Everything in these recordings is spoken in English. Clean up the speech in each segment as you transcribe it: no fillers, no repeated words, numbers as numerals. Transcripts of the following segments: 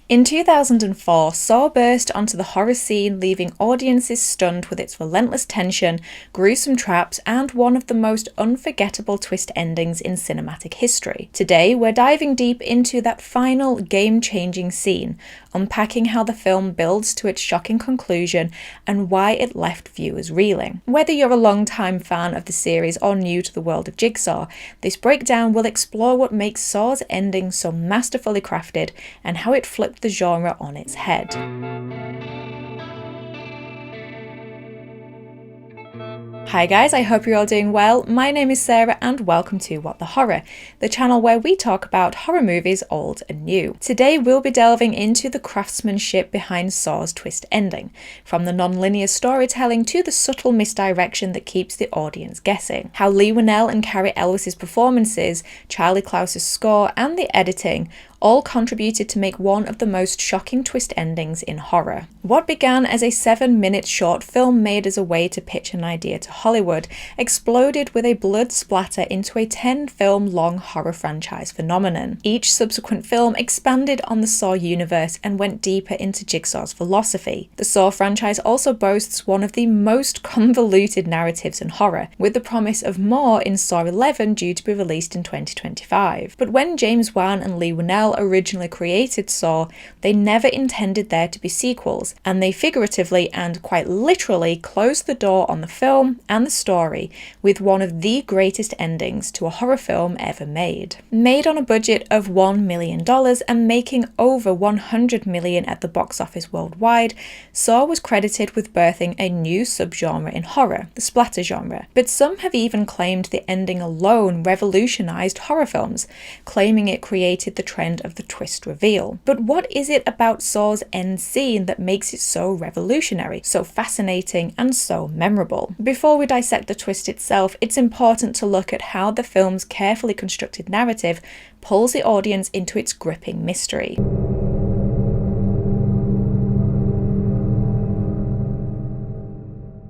In 2004, Saw burst onto the horror scene, leaving audiences stunned with its relentless tension, gruesome traps, and one of the most unforgettable twist endings in cinematic history. Today, we're diving deep into that final, game-changing scene, unpacking how the film builds to its shocking conclusion and why it left viewers reeling. Whether you're a long-time fan of the series or new to the world of Jigsaw, this breakdown will explore what makes Saw's ending so masterfully crafted and how it flipped the genre on its head. Hi guys, I hope you're all doing well. My name is Sarah and welcome to What the Horror, the channel where we talk about horror movies old and new. Today we'll be delving into the craftsmanship behind Saw's twist ending, from the non-linear storytelling to the subtle misdirection that keeps the audience guessing, how Leigh Whannell and Cary Elwes' performances, Charlie Clouse's score and the editing all contributed to make one of the most shocking twist endings in horror. What began as a 7-minute short film made as a way to pitch an idea to Hollywood exploded with a blood splatter into a 10-film long horror franchise phenomenon. Each subsequent film expanded on the Saw universe and went deeper into Jigsaw's philosophy. The Saw franchise also boasts one of the most convoluted narratives in horror, with the promise of more in Saw 11 due to be released in 2025. But when James Wan and Leigh Whannell originally created Saw, they never intended there to be sequels, and they figuratively and quite literally closed the door on the film and the story with one of the greatest endings to a horror film ever made. Made on a budget of $1 million and making over $100 million at the box office worldwide, Saw was credited with birthing a new subgenre in horror, the splatter genre. But some have even claimed the ending alone revolutionized horror films, claiming it created the trend of the twist reveal. But what is it about Saw's end scene that makes it so revolutionary, so fascinating, and so memorable? Before we dissect the twist itself, it's important to look at how the film's carefully constructed narrative pulls the audience into its gripping mystery.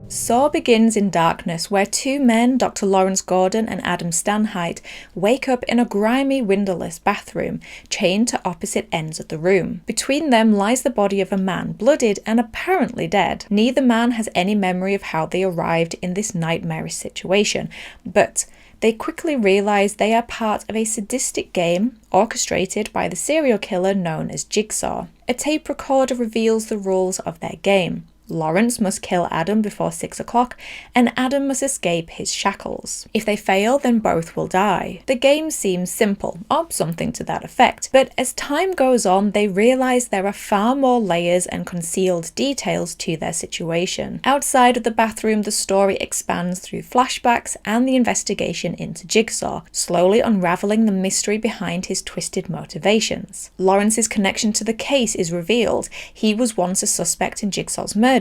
Saw begins in darkness, where two men, Dr. Lawrence Gordon and Adam Stanheidt, wake up in a grimy, windowless bathroom, chained to opposite ends of the room. Between them lies the body of a man, bloodied and apparently dead. Neither man has any memory of how they arrived in this nightmarish situation, but they quickly realize they are part of a sadistic game orchestrated by the serial killer known as Jigsaw. A tape recorder reveals the rules of their game. Lawrence must kill Adam before 6 o'clock, and Adam must escape his shackles. If they fail, then both will die. The game seems simple, or something to that effect, but as time goes on, they realize there are far more layers and concealed details to their situation. Outside of the bathroom, the story expands through flashbacks and the investigation into Jigsaw, slowly unraveling the mystery behind his twisted motivations. Lawrence's connection to the case is revealed. He was once a suspect in Jigsaw's murders,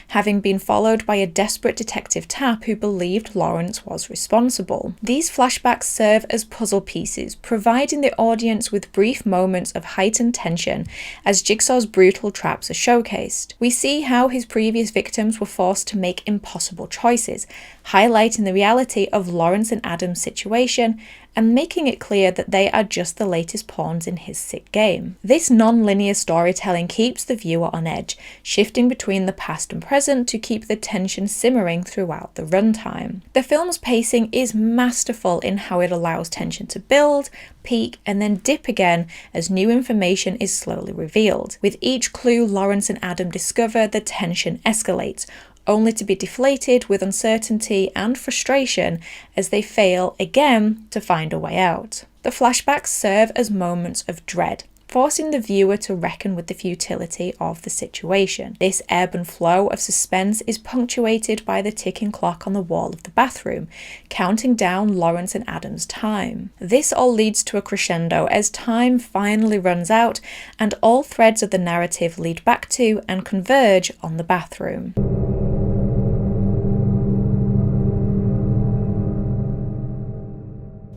having been followed by a desperate detective Tapp who believed Lawrence was responsible. These flashbacks serve as puzzle pieces, providing the audience with brief moments of heightened tension as Jigsaw's brutal traps are showcased. We see how his previous victims were forced to make impossible choices, highlighting the reality of Lawrence and Adam's situation and making it clear that they are just the latest pawns in his sick game. This non-linear storytelling keeps the viewer on edge, shifting between the past and present to keep the tension simmering throughout the runtime. The film's pacing is masterful in how it allows tension to build, peak, and then dip again as new information is slowly revealed. With each clue Lawrence and Adam discover, the tension escalates, only to be deflated with uncertainty and frustration as they fail again to find a way out. The flashbacks serve as moments of dread, forcing the viewer to reckon with the futility of the situation. This ebb and flow of suspense is punctuated by the ticking clock on the wall of the bathroom, counting down Lawrence and Adam's time. This all leads to a crescendo as time finally runs out and all threads of the narrative lead back to and converge on the bathroom.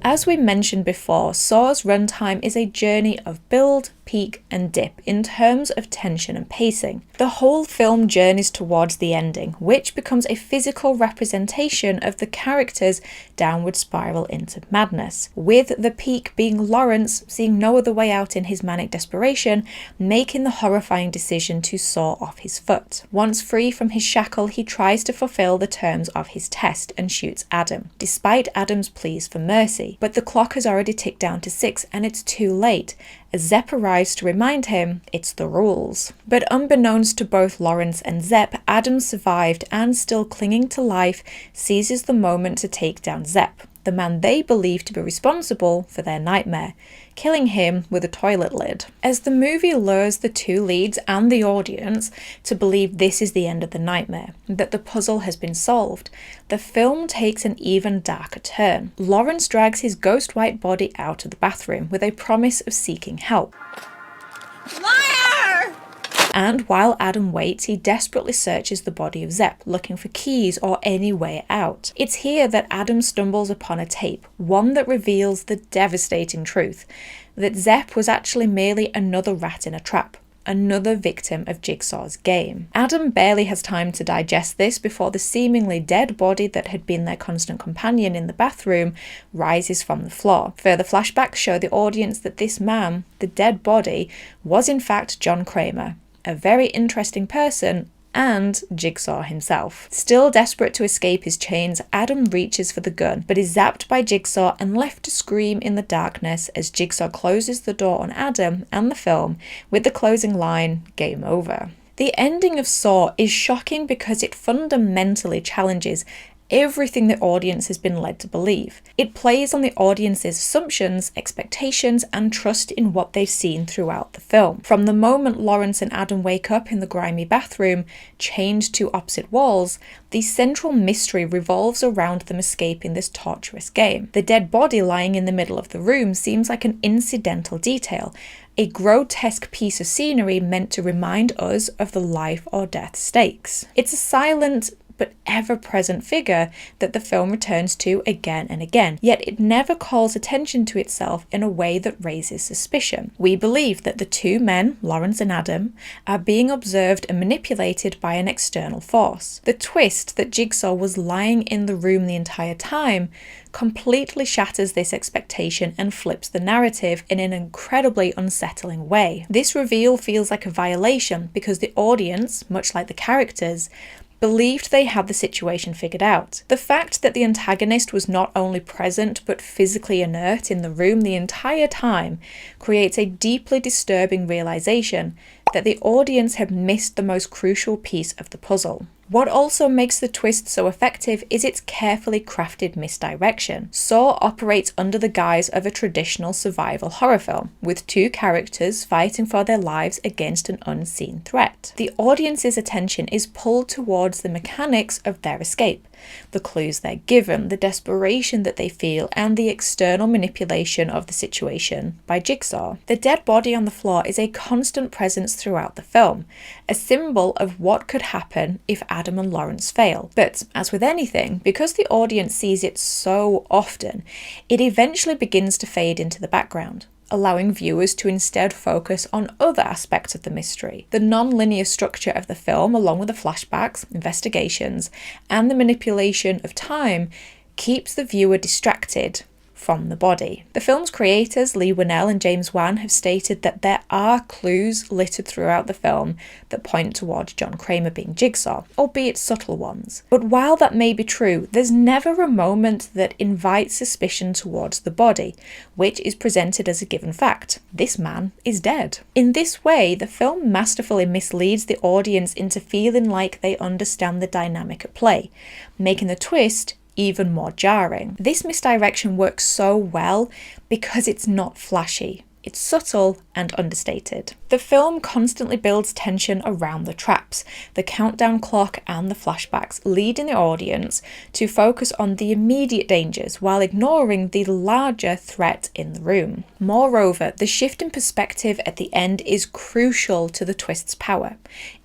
As we mentioned before, Saw's runtime is a journey of build, peak, and dip in terms of tension and pacing. The whole film journeys towards the ending, which becomes a physical representation of the character's downward spiral into madness, with the peak being Lawrence seeing no other way out in his manic desperation, making the horrifying decision to saw off his foot. Once free from his shackle, he tries to fulfill the terms of his test and shoots Adam, despite Adam's pleas for mercy. But the clock has already ticked down to 6 and it's too late, as Zepp arrives to remind him it's the rules. But unbeknownst to both Lawrence and Zepp, Adam survived and, still clinging to life, seizes the moment to take down Zepp, the man they believe to be responsible for their nightmare, killing him with a toilet lid. As the movie lures the two leads and the audience to believe this is the end of the nightmare, that the puzzle has been solved, the film takes an even darker turn. Lawrence drags his ghost white body out of the bathroom with a promise of seeking help. Liar! And while Adam waits, he desperately searches the body of Zepp, looking for keys or any way out. It's here that Adam stumbles upon a tape, one that reveals the devastating truth, that Zepp was actually merely another rat in a trap, another victim of Jigsaw's game. Adam barely has time to digest this before the seemingly dead body that had been their constant companion in the bathroom rises from the floor. Further flashbacks show the audience that this man, the dead body, was in fact John Kramer, a very interesting person, and Jigsaw himself. Still desperate to escape his chains, Adam reaches for the gun, but is zapped by Jigsaw and left to scream in the darkness as Jigsaw closes the door on Adam and the film with the closing line, "Game over." The ending of Saw is shocking because it fundamentally challenges everything the audience has been led to believe. It plays on the audience's assumptions, expectations, and trust in what they've seen throughout the film. From the moment Lawrence and Adam wake up in the grimy bathroom, chained to opposite walls, the central mystery revolves around them escaping this torturous game. The dead body lying in the middle of the room seems like an incidental detail, a grotesque piece of scenery meant to remind us of the life or death stakes. It's a silent but ever-present figure that the film returns to again and again, yet it never calls attention to itself in a way that raises suspicion. We believe that the two men, Lawrence and Adam, are being observed and manipulated by an external force. The twist that Jigsaw was lying in the room the entire time completely shatters this expectation and flips the narrative in an incredibly unsettling way. This reveal feels like a violation because the audience, much like the characters, believed they had the situation figured out. The fact that the antagonist was not only present but physically inert in the room the entire time creates a deeply disturbing realization that the audience had missed the most crucial piece of the puzzle. What also makes the twist so effective is its carefully crafted misdirection. Saw operates under the guise of a traditional survival horror film, with two characters fighting for their lives against an unseen threat. The audience's attention is pulled towards the mechanics of their escape, the clues they're given, the desperation that they feel, and the external manipulation of the situation by Jigsaw. The dead body on the floor is a constant presence throughout the film, a symbol of what could happen if Adam and Lawrence fail. But as with anything, because the audience sees it so often, it eventually begins to fade into the background, allowing viewers to instead focus on other aspects of the mystery. The non-linear structure of the film, along with the flashbacks, investigations, and the manipulation of time, keeps the viewer distracted from the body. The film's creators, Leigh Whannell and James Wan, have stated that there are clues littered throughout the film that point towards John Kramer being Jigsaw, albeit subtle ones. But while that may be true, there's never a moment that invites suspicion towards the body, which is presented as a given fact. This man is dead. In this way, the film masterfully misleads the audience into feeling like they understand the dynamic at play, making the twist even more jarring. This misdirection works so well because it's not flashy. It's subtle and understated. The film constantly builds tension around the traps, the countdown clock, and the flashbacks, leading the audience to focus on the immediate dangers while ignoring the larger threat in the room. Moreover, the shift in perspective at the end is crucial to the twist's power.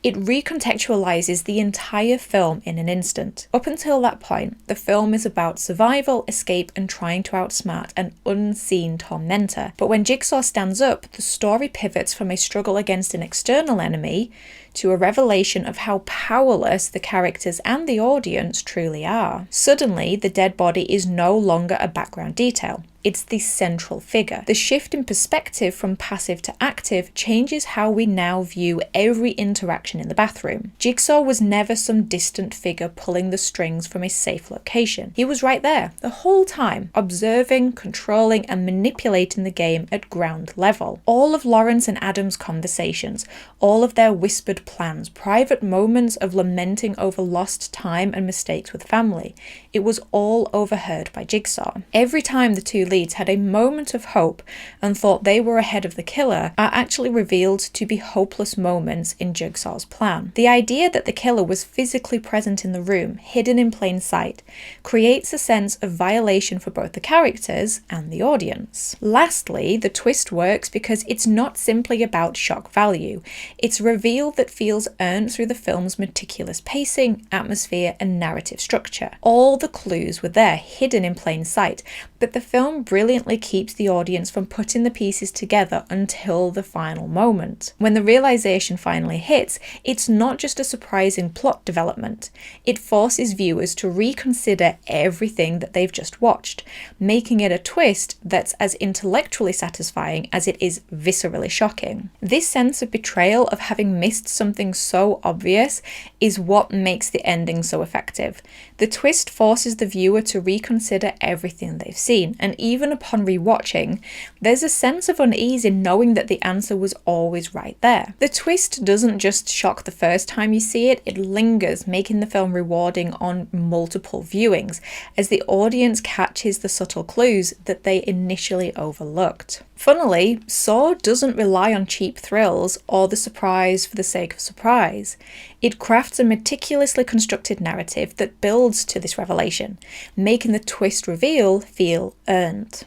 It recontextualizes the entire film in an instant. Up until that point, the film is about survival, escape, and trying to outsmart an unseen tormentor. But when Jigsaw stands up, the story pivots from a struggle against an external enemy to a revelation of how powerless the characters and the audience truly are. Suddenly, the dead body is no longer a background detail. It's the central figure. The shift in perspective from passive to active changes how we now view every interaction in the bathroom. Jigsaw was never some distant figure pulling the strings from a safe location. He was right there, the whole time, observing, controlling, and manipulating the game at ground level. All of Lawrence and Adam's conversations, all of their whispered plans, private moments of lamenting over lost time and mistakes with family, it was all overheard by Jigsaw. Every time the two leads had a moment of hope and thought they were ahead of the killer are actually revealed to be hopeless moments in Jigsaw's plan. The idea that the killer was physically present in the room, hidden in plain sight, creates a sense of violation for both the characters and the audience. Lastly, the twist works because it's not simply about shock value. It's a reveal that feels earned through the film's meticulous pacing, atmosphere, and narrative structure. All the clues were there, hidden in plain sight, but the film brilliantly keeps the audience from putting the pieces together until the final moment. When the realization finally hits, it's not just a surprising plot development. It forces viewers to reconsider everything that they've just watched, making it a twist that's as intellectually satisfying as it is viscerally shocking. This sense of betrayal of having missed something so obvious is what makes the ending so effective. The twist forces the viewer to reconsider everything they've seen, and even upon rewatching, there's a sense of unease in knowing that the answer was always right there. The twist doesn't just shock the first time you see it, it lingers, making the film rewarding on multiple viewings, as the audience catches the subtle clues that they initially overlooked. Funnily, Saw doesn't rely on cheap thrills or the surprise for the sake of surprise. It crafts a meticulously constructed narrative that builds to this revelation, making the twist reveal feel earned.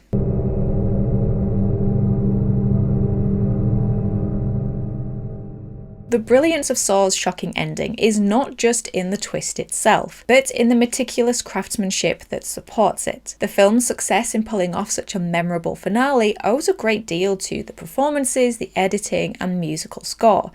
The brilliance of Saw's shocking ending is not just in the twist itself, but in the meticulous craftsmanship that supports it. The film's success in pulling off such a memorable finale owes a great deal to the performances, the editing, and musical score,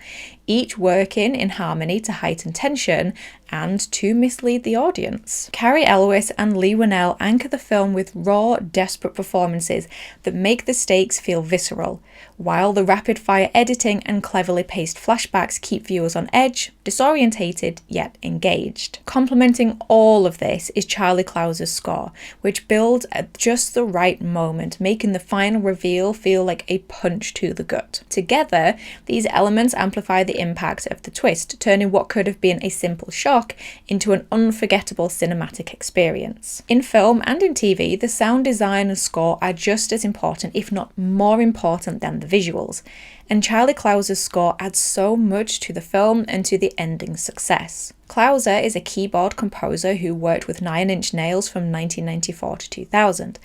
each working in harmony to heighten tension and to mislead the audience. Cary Elwes and Leigh Whannell anchor the film with raw, desperate performances that make the stakes feel visceral, while the rapid-fire editing and cleverly paced flashbacks keep viewers on edge, disorientated, yet engaged. Complementing all of this is Charlie Clouser's score, which builds at just the right moment, making the final reveal feel like a punch to the gut. Together, these elements amplify the impact of the twist, turning what could have been a simple shock into an unforgettable cinematic experience. In film and in TV, the sound design and score are just as important, if not more important, than the visuals, and Charlie Clouser's score adds so much to the film and to the ending's success. Clouser is a keyboard composer who worked with Nine Inch Nails from 1994 to 2000,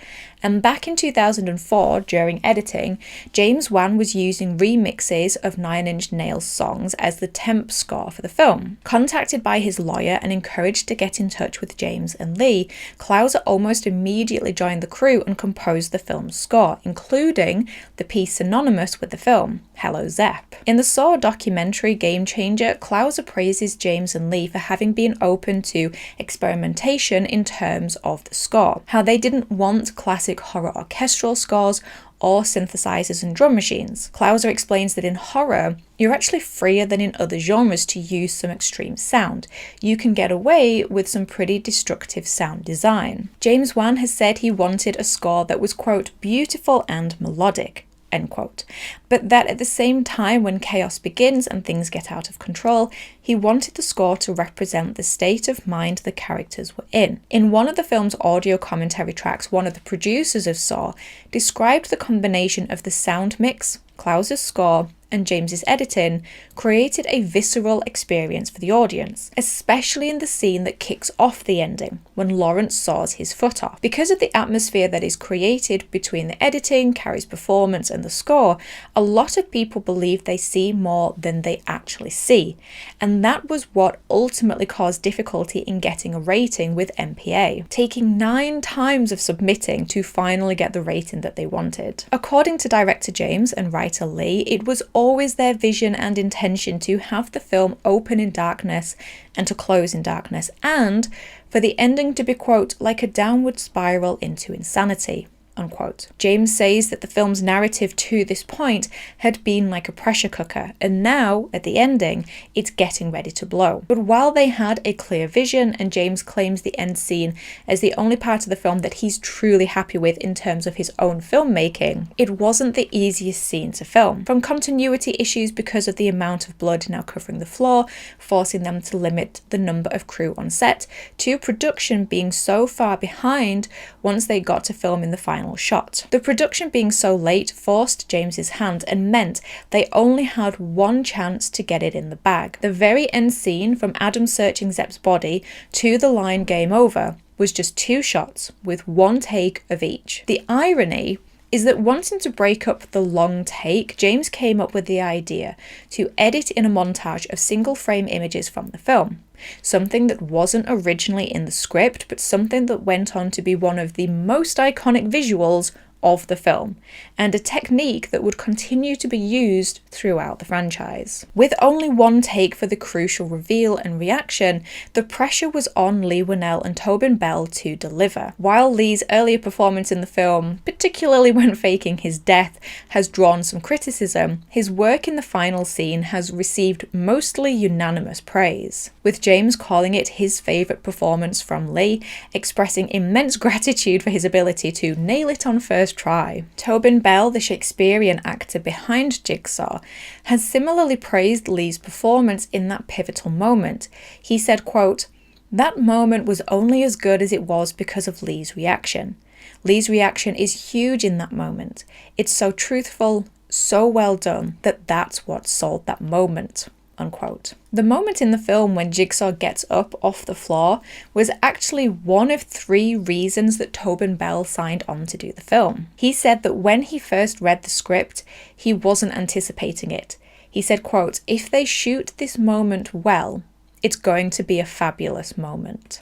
and back in 2004, during editing, James Wan was using remixes of Nine Inch Nails songs as the temp score for the film. Contacted by his lawyer and encouraged to get in touch with James and Leigh, Clouser almost immediately joined the crew and composed the film's score, including the piece synonymous with the film, Hello Zepp. In the Saw documentary Game Changer, Clouser praises James and Leigh for having been open to experimentation in terms of the score, how they didn't want classic horror orchestral scores or synthesizers and drum machines. Clouser explains that in horror, you're actually freer than in other genres to use some extreme sound. You can get away with some pretty destructive sound design. James Wan has said he wanted a score that was, quote, beautiful and melodic, end quote. But that at the same time, when chaos begins and things get out of control, he wanted the score to represent the state of mind the characters were in. In one of the film's audio commentary tracks, one of the producers of Saw described the combination of the sound mix, Klaus's score, and James's editing created a visceral experience for the audience, especially in the scene that kicks off the ending, when Lawrence saws his foot off. Because of the atmosphere that is created between the editing, Carrey's performance, and the score, a lot of people believe they see more than they actually see, and that was what ultimately caused difficulty in getting a rating with MPA, taking 9 times of submitting to finally get the rating that they wanted. According to director James and writer Lee, it was always their vision and intention to have the film open in darkness and to close in darkness, and for the ending to be, quote, like a downward spiral into insanity, unquote. James says that the film's narrative to this point had been like a pressure cooker, and now, at the ending, it's getting ready to blow. But while they had a clear vision, and James claims the end scene as the only part of the film that he's truly happy with in terms of his own filmmaking, it wasn't the easiest scene to film. From continuity issues because of the amount of blood now covering the floor, forcing them to limit the number of crew on set, to production being so far behind once they got to film in the final shot. The production being so late forced James's hand and meant they only had one chance to get it in the bag. The very end scene, from Adam searching Zepp's body to the line "game over," was just 2 shots with 1 take of each. The irony is that, wanting to break up the long take, James came up with the idea to edit in a montage of single frame images from the film. Something that wasn't originally in the script, but something that went on to be one of the most iconic visuals of the film, and a technique that would continue to be used throughout the franchise. With only 1 take for the crucial reveal and reaction, the pressure was on Leigh Whannell and Tobin Bell to deliver. While Leigh's earlier performance in the film, particularly when faking his death, has drawn some criticism, his work in the final scene has received mostly unanimous praise, with James calling it his favourite performance from Leigh, expressing immense gratitude for his ability to nail it on first try. Tobin Bell, the Shakespearean actor behind Jigsaw, has similarly praised Leigh's performance in that pivotal moment. He said, quote, "That moment was only as good as it was because of Leigh's reaction. Leigh's reaction is huge in that moment. It's so truthful, so well done, that's what sold that moment." Unquote. The moment in the film when Jigsaw gets up off the floor was actually one of 3 reasons that Tobin Bell signed on to do the film. He said that when he first read the script, he wasn't anticipating it. He said, quote, "If they shoot this moment well, it's going to be a fabulous moment."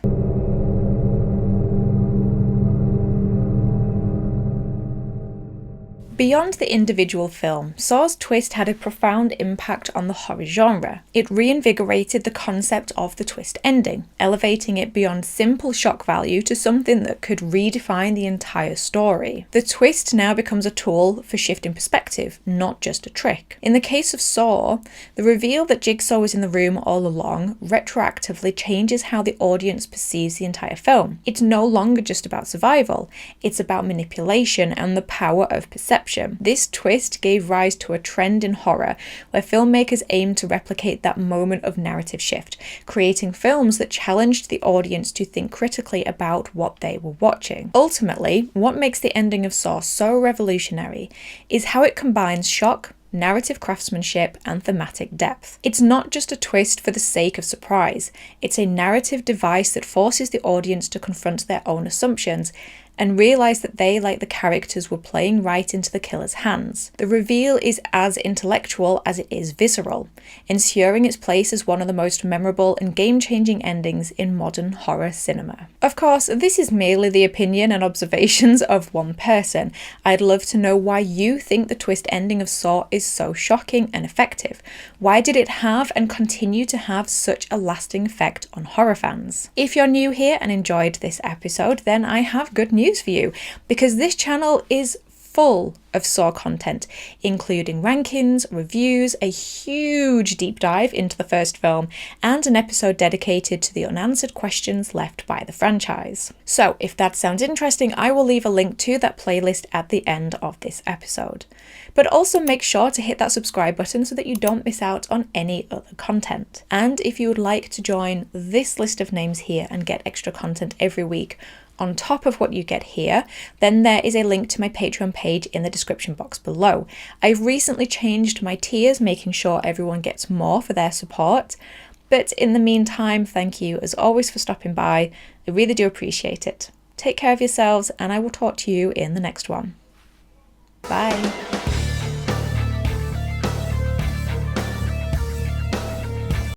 Beyond the individual film, Saw's twist had a profound impact on the horror genre. It reinvigorated the concept of the twist ending, elevating it beyond simple shock value to something that could redefine the entire story. The twist now becomes a tool for shifting perspective, not just a trick. In the case of Saw, the reveal that Jigsaw was in the room all along retroactively changes how the audience perceives the entire film. It's no longer just about survival, it's about manipulation and the power of perception. This twist gave rise to a trend in horror where filmmakers aimed to replicate that moment of narrative shift, creating films that challenged the audience to think critically about what they were watching. Ultimately, what makes the ending of Saw so revolutionary is how it combines shock, narrative craftsmanship, and thematic depth. It's not just a twist for the sake of surprise, it's a narrative device that forces the audience to confront their own assumptions and realize that they, like the characters, were playing right into the killer's hands. The reveal is as intellectual as it is visceral, ensuring its place as one of the most memorable and game-changing endings in modern horror cinema. Of course, this is merely the opinion and observations of one person. I'd love to know why you think the twist ending of Saw is so shocking and effective. Why did it have and continue to have such a lasting effect on horror fans? If you're new here and enjoyed this episode, then I have good news for you, because this channel is full of Saw content, including rankings, reviews, a huge deep dive into the first film, and an episode dedicated to the unanswered questions left by the franchise. So if that sounds interesting, I will leave a link to that playlist at the end of this episode. But also make sure to hit that subscribe button so that you don't miss out on any other content. And if you would like to join this list of names here and get extra content every week on top of what you get here, then there is a link to my Patreon page in the description box below. I've recently changed my tiers, making sure everyone gets more for their support. But in the meantime, thank you as always for stopping by. I really do appreciate it. Take care of yourselves, and I will talk to you in the next one. Bye.